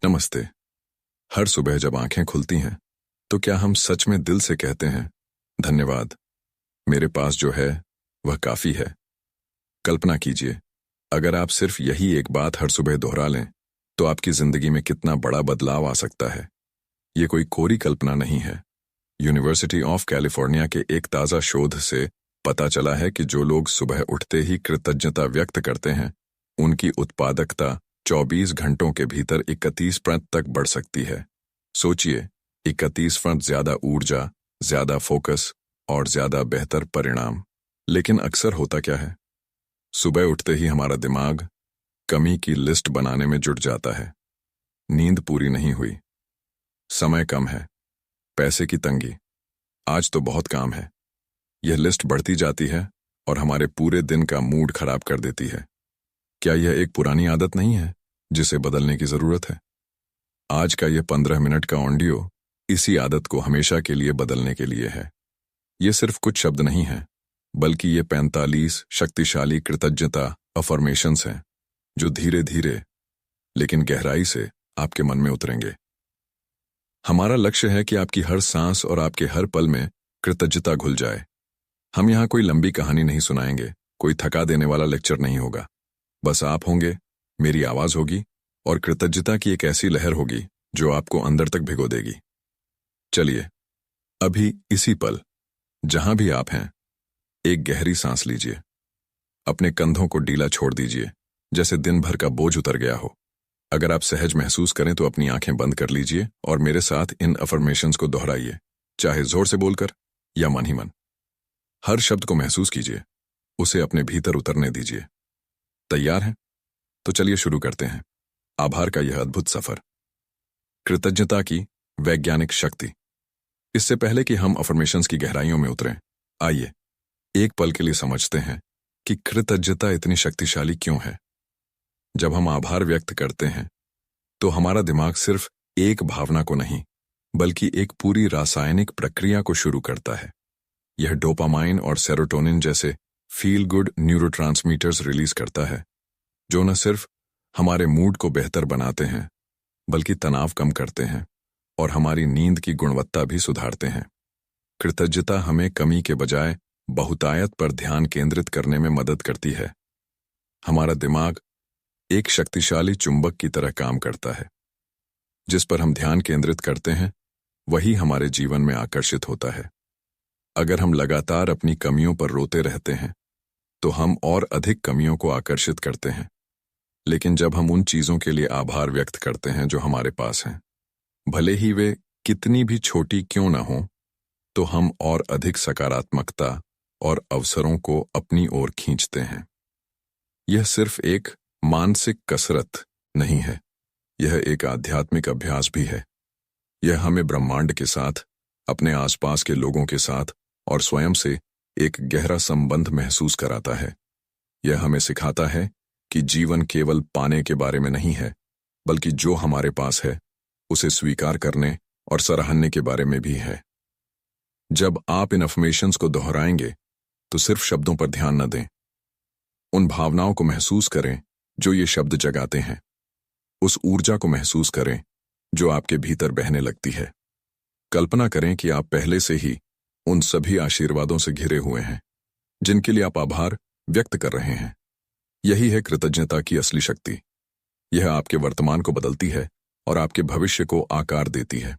नमस्ते। हर सुबह जब आंखें खुलती हैं तो क्या हम सच में दिल से कहते हैं, धन्यवाद, मेरे पास जो है वह काफी है? कल्पना कीजिए, अगर आप सिर्फ यही एक बात हर सुबह दोहरा लें तो आपकी जिंदगी में कितना बड़ा बदलाव आ सकता है। ये कोई कोरी कल्पना नहीं है। यूनिवर्सिटी ऑफ कैलिफोर्निया के एक ताजा शोध से पता चला है कि जो लोग सुबह उठते ही कृतज्ञता व्यक्त करते हैं, उनकी उत्पादकता 24 घंटों के भीतर 31% तक बढ़ सकती है। सोचिए, 31% ज्यादा ऊर्जा, ज्यादा फोकस और ज्यादा बेहतर परिणाम। लेकिन अक्सर होता क्या है? सुबह उठते ही हमारा दिमाग कमी की लिस्ट बनाने में जुट जाता है। नींद पूरी नहीं हुई, समय कम है, पैसे की तंगी, आज तो बहुत काम है। यह लिस्ट बढ़ती जाती है और हमारे पूरे दिन का मूड खराब कर देती है। क्या यह एक पुरानी आदत नहीं है जिसे बदलने की जरूरत है? आज का यह 15 मिनट का ऑडियो इसी आदत को हमेशा के लिए बदलने के लिए है। ये सिर्फ कुछ शब्द नहीं है, बल्कि ये 45 शक्तिशाली कृतज्ञता अफर्मेशंस हैं जो धीरे धीरे लेकिन गहराई से आपके मन में उतरेंगे। हमारा लक्ष्य है कि आपकी हर सांस और आपके हर पल में कृतज्ञता घुल जाए। हम यहाँ कोई लंबी कहानी नहीं सुनाएंगे, कोई थका देने वाला लेक्चर नहीं होगा। बस आप होंगे, मेरी आवाज होगी और कृतज्ञता की एक ऐसी लहर होगी जो आपको अंदर तक भिगो देगी। चलिए, अभी इसी पल, जहां भी आप हैं, एक गहरी सांस लीजिए। अपने कंधों को ढीला छोड़ दीजिए, जैसे दिन भर का बोझ उतर गया हो। अगर आप सहज महसूस करें तो अपनी आंखें बंद कर लीजिए और मेरे साथ इन अफर्मेशंस को दोहराइए, चाहे जोर से बोलकर या मन ही मन। हर शब्द को महसूस कीजिए, उसे अपने भीतर उतरने दीजिए। तैयार हैं? तो चलिए शुरू करते हैं आभार का यह अद्भुत सफर। कृतज्ञता की वैज्ञानिक शक्ति। इससे पहले कि हम अफर्मेशंस की गहराइयों में उतरें, आइए एक पल के लिए समझते हैं कि कृतज्ञता इतनी शक्तिशाली क्यों है। जब हम आभार व्यक्त करते हैं तो हमारा दिमाग सिर्फ एक भावना को नहीं, बल्कि एक पूरी रासायनिक प्रक्रिया को शुरू करता है। यह डोपामाइन और सेरोटोनिन जैसे फील गुड न्यूरोट्रांसमीटर्स रिलीज करता है, जो न सिर्फ हमारे मूड को बेहतर बनाते हैं, बल्कि तनाव कम करते हैं और हमारी नींद की गुणवत्ता भी सुधारते हैं। कृतज्ञता हमें कमी के बजाय बहुतायत पर ध्यान केंद्रित करने में मदद करती है। हमारा दिमाग एक शक्तिशाली चुंबक की तरह काम करता है। जिस पर हम ध्यान केंद्रित करते हैं, वही हमारे जीवन में आकर्षित होता है। अगर हम लगातार अपनी कमियों पर रोते रहते हैं, तो हम और अधिक कमियों को आकर्षित करते हैं। लेकिन जब हम उन चीजों के लिए आभार व्यक्त करते हैं जो हमारे पास हैं, भले ही वे कितनी भी छोटी क्यों न हों, तो हम और अधिक सकारात्मकता और अवसरों को अपनी ओर खींचते हैं। यह सिर्फ एक मानसिक कसरत नहीं है, यह एक आध्यात्मिक अभ्यास भी है। यह हमें ब्रह्मांड के साथ, अपने आसपास के लोगों के साथ और स्वयं से एक गहरा संबंध महसूस कराता है। यह हमें सिखाता है कि जीवन केवल पाने के बारे में नहीं है, बल्कि जो हमारे पास है उसे स्वीकार करने और सराहने के बारे में भी है। जब आप इन अफर्मेशंस को दोहराएंगे तो सिर्फ शब्दों पर ध्यान न दें, उन भावनाओं को महसूस करें जो ये शब्द जगाते हैं। उस ऊर्जा को महसूस करें जो आपके भीतर बहने लगती है। कल्पना करें कि आप पहले से ही उन सभी आशीर्वादों से घिरे हुए हैं जिनके लिए आप आभार व्यक्त कर रहे हैं। यही है कृतज्ञता की असली शक्ति। यह आपके वर्तमान को बदलती है और आपके भविष्य को आकार देती है।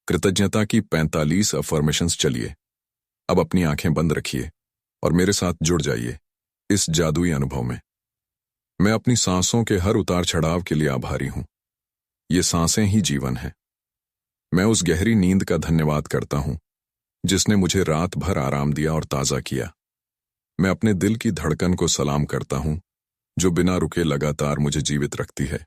कृतज्ञता की 45 अफर्मेशंस। चलिए, अब अपनी आंखें बंद रखिए और मेरे साथ जुड़ जाइए इस जादुई अनुभव में। मैं अपनी सांसों के हर उतार चढ़ाव के लिए आभारी हूं। ये सांसें ही जीवन है। मैं उस गहरी नींद का धन्यवाद करता हूं जिसने मुझे रात भर आराम दिया और ताजा किया। मैं अपने दिल की धड़कन को सलाम करता हूं जो बिना रुके लगातार मुझे जीवित रखती है।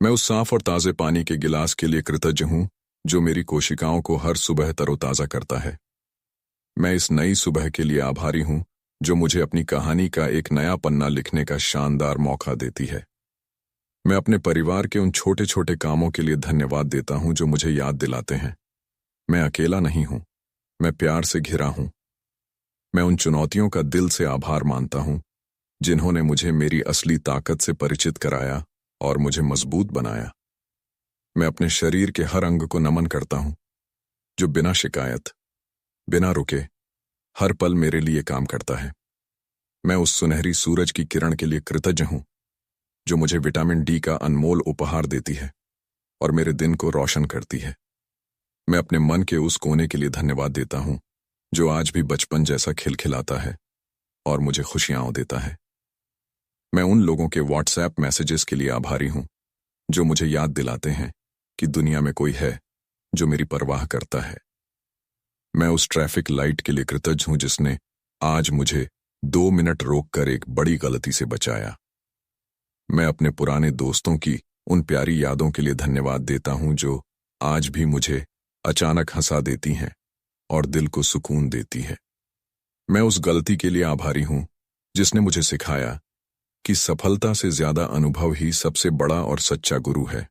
मैं उस साफ और ताजे पानी के गिलास के लिए कृतज्ञ हूं जो मेरी कोशिकाओं को हर सुबह तरोताजा करता है। मैं इस नई सुबह के लिए आभारी हूं जो मुझे अपनी कहानी का एक नया पन्ना लिखने का शानदार मौका देती है। मैं अपने परिवार के उन छोटे छोटे कामों के लिए धन्यवाद देता हूं जो मुझे याद दिलाते हैं मैं अकेला नहीं हूं, मैं प्यार से घिरा हूं। मैं उन चुनौतियों का दिल से आभार मानता हूं जिन्होंने मुझे मेरी असली ताकत से परिचित कराया और मुझे मजबूत बनाया। मैं अपने शरीर के हर अंग को नमन करता हूं, जो बिना शिकायत, बिना रुके, हर पल मेरे लिए काम करता है। मैं उस सुनहरी सूरज की किरण के लिए कृतज्ञ हूं, जो मुझे विटामिन डी का अनमोल उपहार देती है और मेरे दिन को रोशन करती है। मैं अपने मन के उस कोने के लिए धन्यवाद देता हूं, जो आज भी बचपन जैसा खिलखिलाता है और मुझे खुशियां देता है। मैं उन लोगों के व्हाट्सएप मैसेजेस के लिए आभारी हूं, जो मुझे याद दिलाते हैं कि दुनिया में कोई है जो मेरी परवाह करता है। मैं उस ट्रैफिक लाइट के लिए कृतज्ञ हूं, जिसने आज मुझे 2 मिनट रोककर एक बड़ी गलती से बचाया। मैं अपने पुराने दोस्तों की उन प्यारी यादों के लिए धन्यवाद देता हूं, जो आज भी मुझे अचानक हंसा देती हैं और दिल को सुकून देती है। मैं उस गलती के लिए आभारी हूं, जिसने मुझे सिखाया कि सफलता से ज्यादा अनुभव ही सबसे बड़ा और सच्चा गुरु है।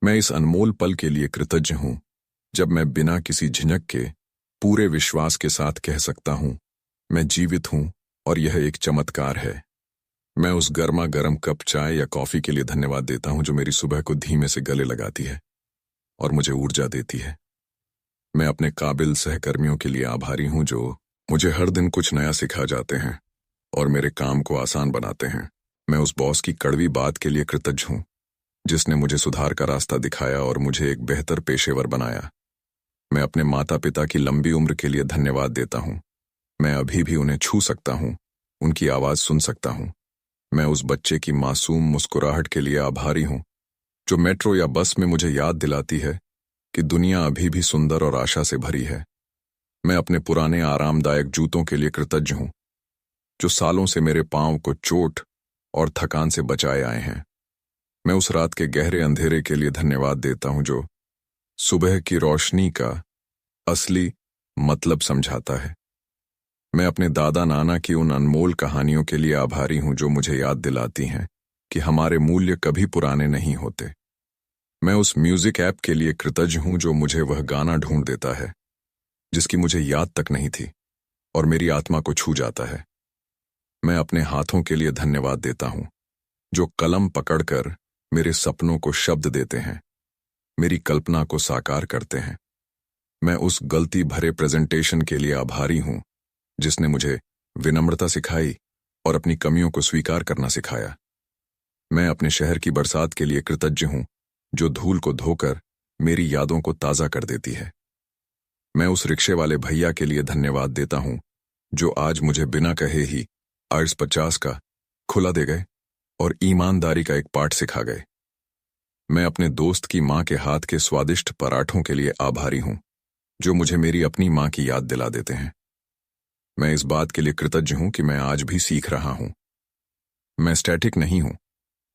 मैं इस अनमोल पल के लिए कृतज्ञ हूं, जब मैं बिना किसी झिझक के पूरे विश्वास के साथ कह सकता हूं, मैं जीवित हूं और यह एक चमत्कार है। मैं उस गर्मा गर्म कप चाय या कॉफी के लिए धन्यवाद देता हूं, जो मेरी सुबह को धीमे से गले लगाती है और मुझे ऊर्जा देती है। मैं अपने काबिल सहकर्मियों के लिए आभारी हूं, जो मुझे हर दिन कुछ नया सिखा जाते हैं और मेरे काम को आसान बनाते हैं। मैं उस बॉस की कड़वी बात के लिए कृतज्ञ हूं, जिसने मुझे सुधार का रास्ता दिखाया और मुझे एक बेहतर पेशेवर बनाया। मैं अपने माता पिता की लंबी उम्र के लिए धन्यवाद देता हूं। मैं अभी भी उन्हें छू सकता हूं, उनकी आवाज सुन सकता हूं। मैं उस बच्चे की मासूम मुस्कुराहट के लिए आभारी हूं, जो मेट्रो या बस में मुझे याद दिलाती है कि दुनिया अभी भी सुंदर और आशा से भरी है। मैं अपने पुराने आरामदायक जूतों के लिए कृतज्ञ हूं, जो सालों से मेरे पांव को चोट और थकान से बचाए आए हैं। मैं उस रात के गहरे अंधेरे के लिए धन्यवाद देता हूं, जो सुबह की रोशनी का असली मतलब समझाता है। मैं अपने दादा नाना की उन अनमोल कहानियों के लिए आभारी हूं, जो मुझे याद दिलाती हैं कि हमारे मूल्य कभी पुराने नहीं होते। मैं उस म्यूजिक ऐप के लिए कृतज्ञ हूं, जो मुझे वह गाना ढूंढ देता है जिसकी मुझे याद तक नहीं थी और मेरी आत्मा को छू जाता है। मैं अपने हाथों के लिए धन्यवाद देता हूं, जो कलम पकड़कर मेरे सपनों को शब्द देते हैं, मेरी कल्पना को साकार करते हैं। मैं उस गलती भरे प्रेजेंटेशन के लिए आभारी हूं, जिसने मुझे विनम्रता सिखाई और अपनी कमियों को स्वीकार करना सिखाया। मैं अपने शहर की बरसात के लिए कृतज्ञ हूं, जो धूल को धोकर मेरी यादों को ताजा कर देती है। मैं उस रिक्शे वाले भैया के लिए धन्यवाद देता हूं, जो आज मुझे बिना कहे ही अर्ज 50 का खुला दे गए और ईमानदारी का एक पाठ सिखा गए। मैं अपने दोस्त की मां के हाथ के स्वादिष्ट पराठों के लिए आभारी हूं, जो मुझे मेरी अपनी मां की याद दिला देते हैं। मैं इस बात के लिए कृतज्ञ हूं कि मैं आज भी सीख रहा हूं। मैं स्टैटिक नहीं हूं,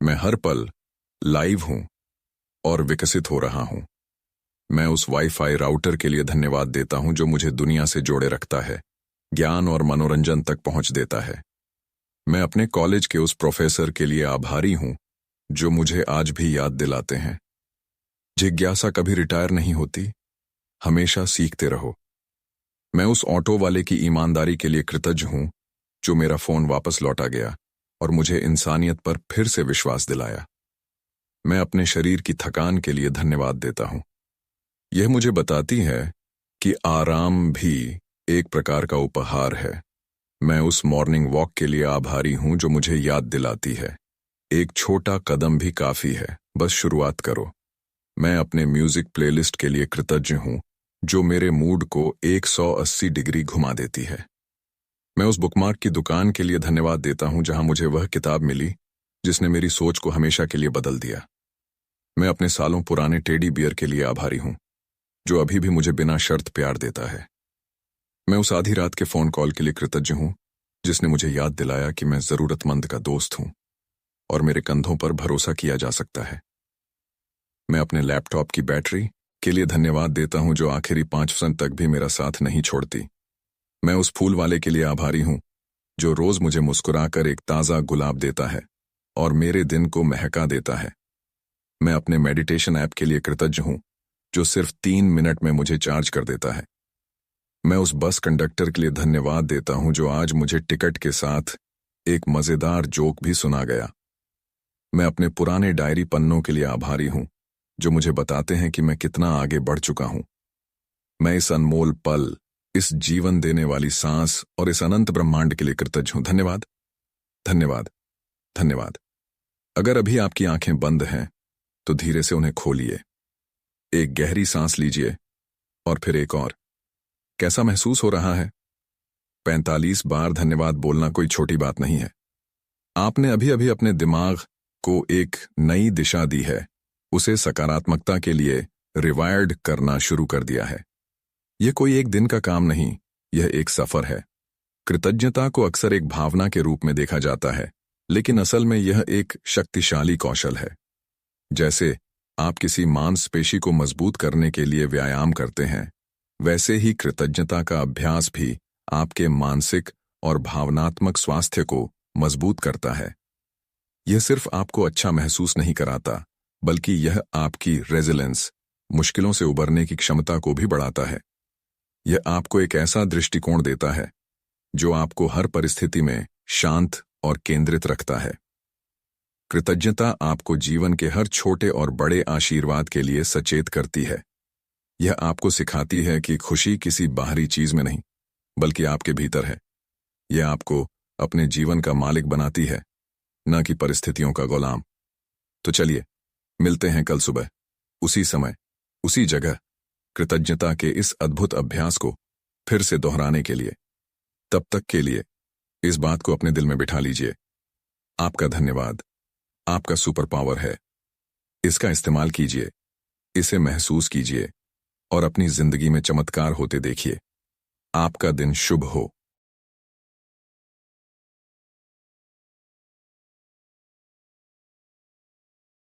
मैं हर पल लाइव हूं और विकसित हो रहा हूं। मैं उस वाईफाई राउटर के लिए धन्यवाद देता हूं, जो मुझे दुनिया से जोड़े रखता है, ज्ञान और मनोरंजन तक पहुंच देता है। मैं अपने कॉलेज के उस प्रोफेसर के लिए आभारी हूं, जो मुझे आज भी याद दिलाते हैं, जिज्ञासा कभी रिटायर नहीं होती, हमेशा सीखते रहो। मैं उस ऑटो वाले की ईमानदारी के लिए कृतज्ञ हूं, जो मेरा फोन वापस लौटा गया और मुझे इंसानियत पर फिर से विश्वास दिलाया। मैं अपने शरीर की थकान के लिए धन्यवाद देता हूं। यह मुझे बताती है कि आराम भी एक प्रकार का उपहार है। मैं उस मॉर्निंग वॉक के लिए आभारी हूं, जो मुझे याद दिलाती है, एक छोटा कदम भी काफी है, बस शुरुआत करो। मैं अपने म्यूजिक प्लेलिस्ट के लिए कृतज्ञ हूं, जो मेरे मूड को 180 डिग्री घुमा देती है। मैं उस बुकमार्क की दुकान के लिए धन्यवाद देता हूं, जहां मुझे वह किताब मिली जिसने मेरी सोच को हमेशा के लिए बदल दिया। मैं अपने सालों पुराने टेडी बियर के लिए आभारी हूं, जो अभी भी मुझे बिना शर्त प्यार देता है। मैं उस आधी रात के फोन कॉल के लिए कृतज्ञ हूं, जिसने मुझे याद दिलाया कि मैं जरूरतमंद का दोस्त हूं और मेरे कंधों पर भरोसा किया जा सकता है। मैं अपने लैपटॉप की बैटरी के लिए धन्यवाद देता हूं, जो आखिरी 5% तक भी मेरा साथ नहीं छोड़ती। मैं उस फूल वाले के लिए आभारी हूं, जो रोज मुझे मुस्कुराकर एक ताजा गुलाब देता है और मेरे दिन को महका देता है। मैं अपने मेडिटेशन ऐप के लिए कृतज्ञ हूं, जो सिर्फ 3 मिनट में मुझे चार्ज कर देता है। मैं उस बस कंडक्टर के लिए धन्यवाद देता हूं, जो आज मुझे टिकट के साथ एक मजेदार जोक भी सुना गया। मैं अपने पुराने डायरी पन्नों के लिए आभारी हूं, जो मुझे बताते हैं कि मैं कितना आगे बढ़ चुका हूं। मैं इस अनमोल पल, इस जीवन देने वाली सांस और इस अनंत ब्रह्मांड के लिए कृतज्ञ हूं। धन्यवाद, धन्यवाद, धन्यवाद। अगर अभी आपकी आंखें बंद हैं, तो धीरे से उन्हें खोलिए। एक गहरी सांस लीजिए और फिर एक और। कैसा महसूस हो रहा है? 45 बार धन्यवाद बोलना कोई छोटी बात नहीं है। आपने अभी अभी अपने दिमाग को एक नई दिशा दी है, उसे सकारात्मकता के लिए रिवायर्ड करना शुरू कर दिया है। यह कोई एक दिन का काम नहीं, यह एक सफर है। कृतज्ञता को अक्सर एक भावना के रूप में देखा जाता है, लेकिन असल में यह एक शक्तिशाली कौशल है। जैसे आप किसी मांसपेशी को मजबूत करने के लिए व्यायाम करते हैं, वैसे ही कृतज्ञता का अभ्यास भी आपके मानसिक और भावनात्मक स्वास्थ्य को मजबूत करता है। यह सिर्फ आपको अच्छा महसूस नहीं कराता, बल्कि यह आपकी रेजिलेंस, मुश्किलों से उबरने की क्षमता को भी बढ़ाता है। यह आपको एक ऐसा दृष्टिकोण देता है जो आपको हर परिस्थिति में शांत और केंद्रित रखता है। कृतज्ञता आपको जीवन के हर छोटे और बड़े आशीर्वाद के लिए सचेत करती है। यह आपको सिखाती है कि खुशी किसी बाहरी चीज में नहीं, बल्कि आपके भीतर है। यह आपको अपने जीवन का मालिक बनाती है, न कि परिस्थितियों का गुलाम। तो चलिए, मिलते हैं कल सुबह, उसी समय, उसी जगह, कृतज्ञता के इस अद्भुत अभ्यास को फिर से दोहराने के लिए। तब तक के लिए इस बात को अपने दिल में बिठा लीजिए, आपका धन्यवाद आपका सुपर पावर है। इसका इस्तेमाल कीजिए, इसे महसूस कीजिए और अपनी जिंदगी में चमत्कार होते देखिए। आपका दिन शुभ हो।